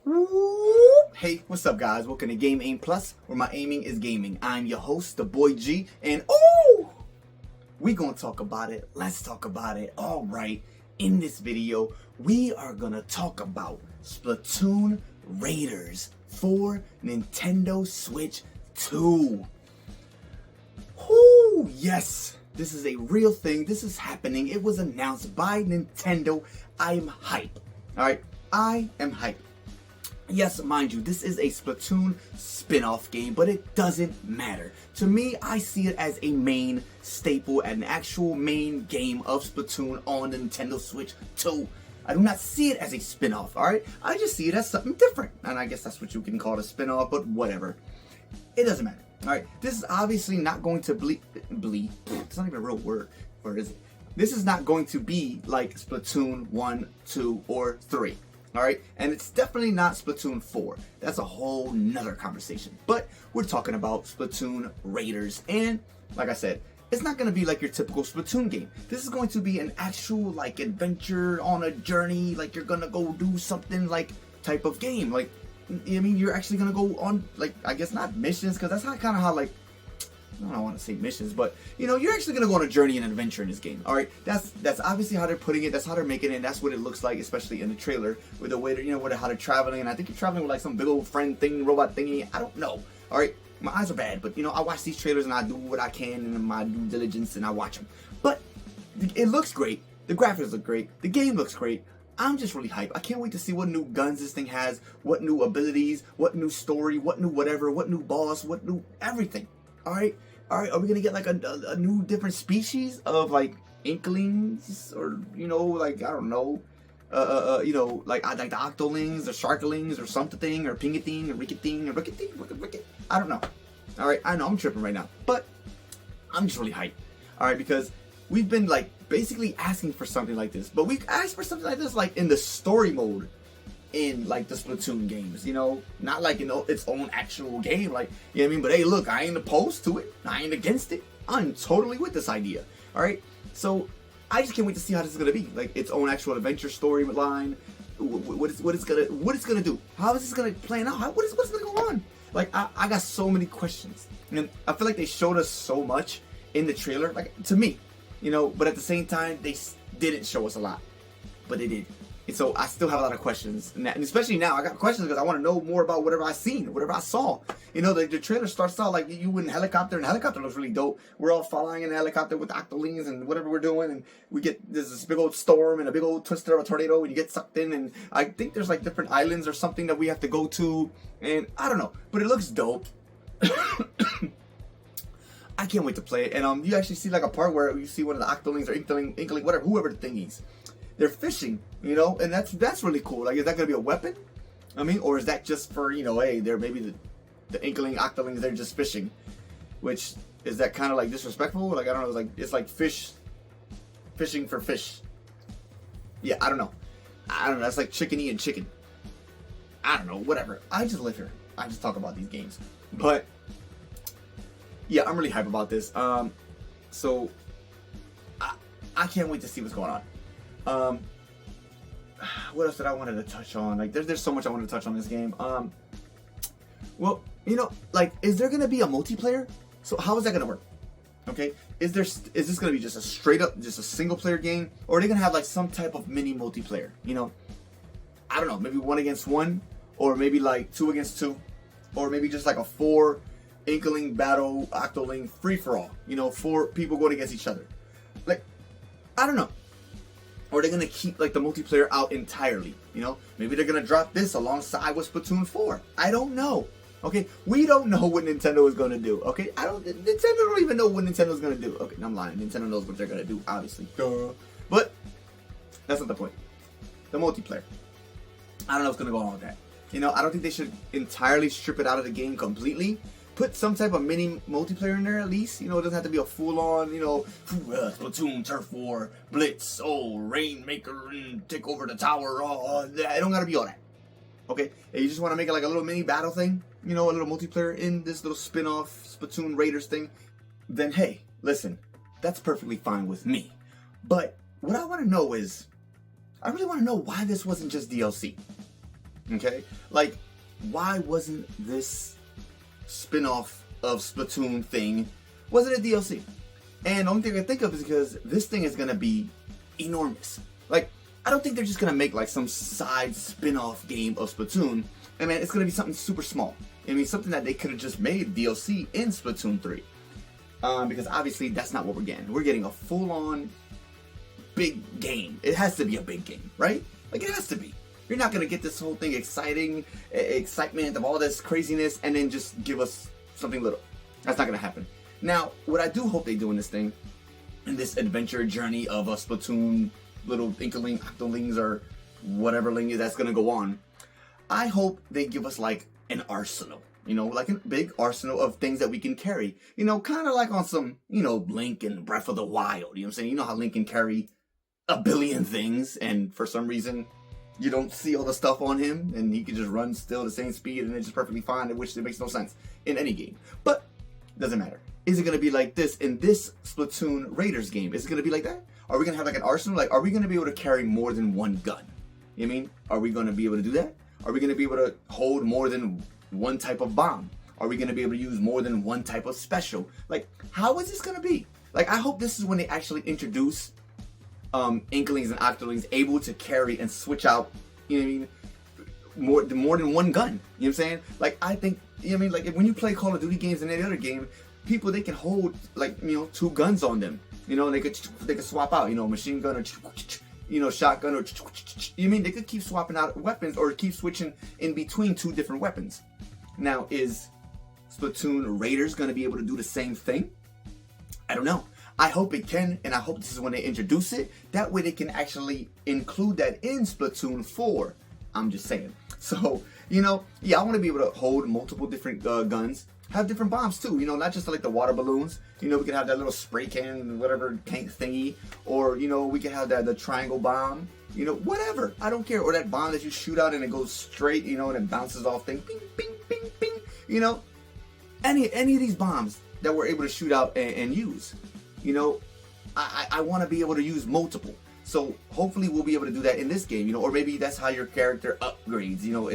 Hey, what's up guys? Welcome to Game Aim Plus, where my aiming is gaming. I'm your host, the boy G, and we gonna talk about it. Let's talk about it. Alright, in this video, we are gonna talk about Splatoon Raiders for Nintendo Switch 2. Whoo, yes, this is a real thing. This is happening. It was announced by Nintendo. I am hype. Alright, I am hype. Yes, mind you, this is a Splatoon spin-off game, but it doesn't matter. To me, I see it as a main staple, an actual main game of Splatoon on the Nintendo Switch 2. I do not see it as a spin-off, alright? I just see it as something different. And I guess that's what you can call it, a spin-off, but whatever. It doesn't matter, alright? This is obviously not going to bleed. It's not even a real word, or is it? This is not going to be like Splatoon 1, 2, or 3. Alright, and it's definitely not Splatoon 4. That's a whole nother conversation. But we're talking about Splatoon Raiders. And like I said, it's not going to be like your typical Splatoon game. This is going to be an actual like adventure on a journey. Like you're going to go do something like type of game. Like, I mean, you're actually going to go on like, I guess not missions. Because that's not kind of how like, I don't want to say missions, but you know, you're actually gonna go on a journey and an adventure in this game. All right, that's obviously how they're putting it. That's how they're making it. And that's what it looks like, especially in the trailer, with the way that, you know, with how they're traveling. And I think you're traveling with like some big old friend thing, robot thingy. I don't know. All right, my eyes are bad, but you know, I watch these trailers and I do what I can in my due diligence and I watch them. But it looks great. The graphics look great. The game looks great. I'm just really hyped. I can't wait to see what new guns this thing has, what new abilities, what new story, what new whatever, what new boss, what new everything. All right, are we gonna get like a new different species of like inklings, or you know, like I don't know, you know, like the octolings or sharklings or something, or pingating or ricketing or ricket. I don't know. All right, I know I'm tripping right now, but I'm just really hyped. All right, because we've been like basically asking for something like this, but we've asked for something like this like in the story mode in like the Splatoon games, you know, not like, you know, its own actual game, like, you know what I mean? But hey, look, I ain't opposed to it. I ain't against it. I'm totally with this idea. All right, so I just can't wait to see how this is gonna be, like its own actual adventure storyline. What it's gonna do? How is this gonna plan out? What's gonna go on? Like I got so many questions, and I feel like they showed us so much in the trailer, like to me, you know, but at the same time they didn't show us a lot, but they did. And so I still have a lot of questions, and especially now I got questions because I want to know more about whatever I seen, whatever I saw. You know, the trailer starts out like you in a helicopter, and the helicopter looks really dope. We're all flying in a helicopter with octolings and whatever we're doing, and we get there's this big old storm and a big old twister of a tornado, and you get sucked in, and I think there's like different islands or something that we have to go to, and I don't know, but it looks dope. I can't wait to play it, and you actually see like a part where you see one of the octolings or inkling, whatever, whoever the thing is. They're fishing, you know, and that's really cool. Like, is that gonna be a weapon? I mean, or is that just for, you know, hey, they're maybe the inkling octolings, they're just fishing, which is that kind of like disrespectful? Like, I don't know, it's like fishing for fish. Yeah, I don't know. That's like chicken eating chicken. I don't know, whatever. I just live here. I just talk about these games, but yeah, I'm really hype about this. So I can't wait to see what's going on. What else did I wanted to touch on? Like, there's so much I wanted to touch on this game. Well, you know, like, is there gonna be a multiplayer? So how is that gonna work? Okay, is this gonna be just a straight up, just a single player game, or are they gonna have like some type of mini multiplayer? You know, I don't know, maybe 1 against 1, or maybe like 2 against 2, or maybe just like a 4 inkling battle octoling free for all. You know, 4 people going against each other. Like, I don't know. Or are they gonna keep like the multiplayer out entirely? You know, maybe they're gonna drop this alongside with Splatoon 4. I don't know. Okay, we don't know what Nintendo is gonna do. Okay, Nintendo don't even know what Nintendo's gonna do. Okay, no, I'm lying. Nintendo knows what they're gonna do, obviously. Duh. But that's not the point. The multiplayer. I don't know what's gonna go on with that. You know, I don't think they should entirely strip it out of the game completely. Put some type of mini multiplayer in there at least. You know, it doesn't have to be a full-on, you know, Splatoon, Turf War, Blitz, Rainmaker, and take over the tower. I don't gotta be all that. Okay? If you just want to make it like a little mini battle thing, you know, a little multiplayer in this little spin-off Splatoon Raiders thing, then hey, listen, that's perfectly fine with me. But what I want to know is, I really want to know why this wasn't just DLC. Okay, like, why wasn't this spin-off of Splatoon thing, wasn't it DLC? And the only thing I think of is because this thing is gonna be enormous. Like, I don't think they're just gonna make like some side spin-off game of Splatoon. I mean, it's gonna be something super small. I mean, something that they could have just made DLC in Splatoon 3. Because obviously that's not what we're getting. We're getting a full-on big game. It has to be a big game, right? Like, it has to be. You're not gonna get this whole thing excitement of all this craziness and then just give us something little. That's not gonna happen. Now, what I do hope they do in this thing, in this adventure journey of a Splatoon little inkling, octolings, or whatever ling that's gonna go on, I hope they give us like an arsenal. You know, like a big arsenal of things that we can carry. You know, kind of like on some, you know, Link and Breath of the Wild. You know what I'm saying? You know how Link can carry a billion things, and for some reason, you don't see all the stuff on him, and he can just run still the same speed, and it's just perfectly fine, which it makes no sense in any game. But, doesn't matter. Is it going to be like this in this Splatoon Raiders game? Is it going to be like that? Are we going to have like an arsenal? Like, are we going to be able to carry more than one gun? You know what I mean? Are we going to be able to do that? Are we going to be able to hold more than one type of bomb? Are we going to be able to use more than one type of special? Like, how is this going to be? Like, I hope this is when they actually introduce Inklings and Octolings able to carry and switch out, you know what I mean, more than one gun. You know what I'm saying? Like, I think, you know what I mean, like when you play Call of Duty games and any other game, people, they can hold like, you know, two guns on them. You know, and they could swap out, you know, machine gun or, you know, shotgun or, you mean, they could keep swapping out weapons or keep switching in between two different weapons. Now, is Splatoon Raiders going to be able to do the same thing? I don't know. I hope it can, and I hope this is when they introduce it. That way they can actually include that in Splatoon 4. I'm just saying. So, you know, yeah, I want to be able to hold multiple different guns. Have different bombs too, you know, not just like the water balloons. You know, we can have that little spray can, whatever, tank thingy. Or, you know, we can have the triangle bomb. You know, whatever. I don't care. Or that bomb that you shoot out and it goes straight, you know, and it bounces off things. Bing, bing, bing, bing. You know, any of these bombs that we're able to shoot out and use. You know, I want to be able to use multiple. So hopefully we'll be able to do that in this game, you know, or maybe that's how your character upgrades, you know,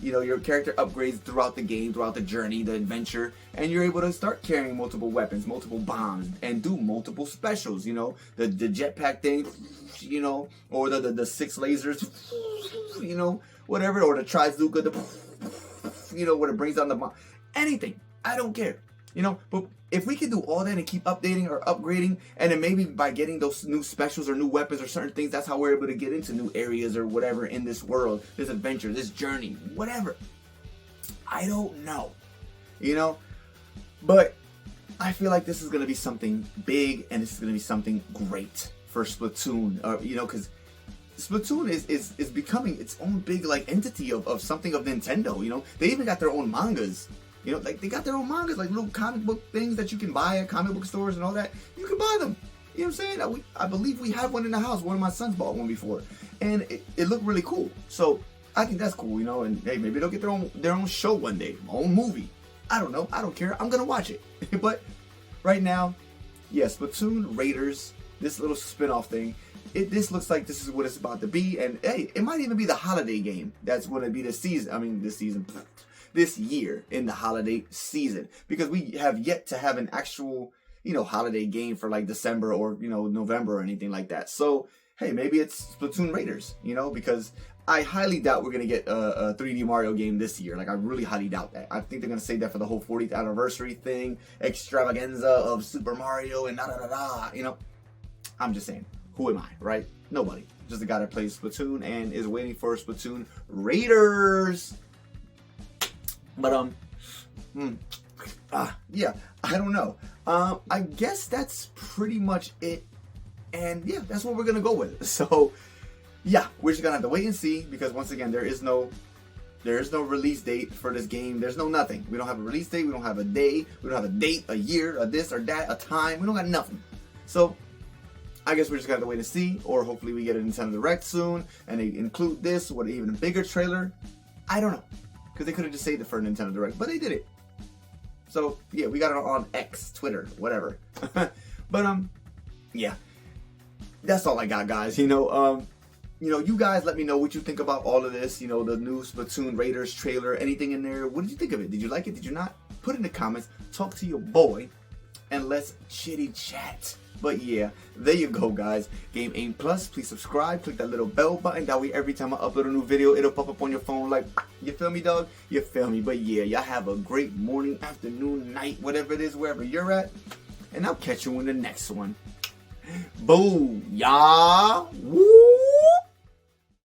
your character upgrades throughout the game, throughout the journey, the adventure, and you're able to start carrying multiple weapons, multiple bombs, and do multiple specials, you know, the jetpack thing, you know, or the 6 lasers, you know, whatever, or the Trizuka, you know, where it brings down the bomb, anything, I don't care. You know, but if we can do all that and keep updating or upgrading, and then maybe by getting those new specials or new weapons or certain things, that's how we're able to get into new areas or whatever in this world, this adventure, this journey, whatever. I don't know, you know, but I feel like this is going to be something big, and this is going to be something great for Splatoon, you know, because Splatoon is becoming its own big like entity of something of Nintendo. You know, they even got their own mangas. You know, like they got their own mangas, like little comic book things that you can buy at comic book stores and all that. You can buy them. You know what I'm saying? I believe we have one in the house. One of my sons bought one before, and it looked really cool. So I think that's cool, you know. And hey, maybe they'll get their own show one day, own movie. I don't know. I don't care. I'm gonna watch it. But right now, yes, Splatoon Raiders, this little spin-off thing. This looks like this is what it's about to be, and hey, it might even be the holiday game. That's going to be this season. This year in the holiday season, because we have yet to have an actual, you know, holiday game for like December or, you know, November or anything like that. So, hey, maybe it's Splatoon Raiders, you know, because I highly doubt we're going to get a 3D Mario game this year. Like, I really highly doubt that. I think they're going to save that for the whole 40th anniversary thing, extravaganza of Super Mario and da-da-da-da, you know. I'm just saying, who am I, right? Nobody. Just a guy that plays Splatoon and is waiting for Splatoon Raiders. But, yeah, I don't know. I guess that's pretty much it. And yeah, that's what we're going to go with. So, yeah, we're just going to have to wait and see, because once again, there is no release date for this game. There's no nothing. We don't have a release date. We don't have a day. We don't have a date, a year, a this or that, a time. We don't got nothing. So, I guess we're just going to have to wait and see, or hopefully we get a Nintendo Direct soon, and they include this with an even bigger trailer. I don't know. Because they could have just saved it for a Nintendo Direct, but they did it. So, yeah, we got it on X, Twitter, whatever. But, yeah. That's all I got, guys. You know, you know, you guys let me know what you think about all of this. You know, the new Splatoon Raiders trailer, anything in there. What did you think of it? Did you like it? Did you not? Put it in the comments. Talk to your boy, and let's chitty chat. But yeah, there you go, guys. Game Aim Plus. Please subscribe. Click that little bell button. That way, every time I upload a new video, it'll pop up on your phone. Like, you feel me, dog? You feel me? But yeah, y'all have a great morning, afternoon, night, whatever it is, wherever you're at. And I'll catch you in the next one. Booyah! Woo!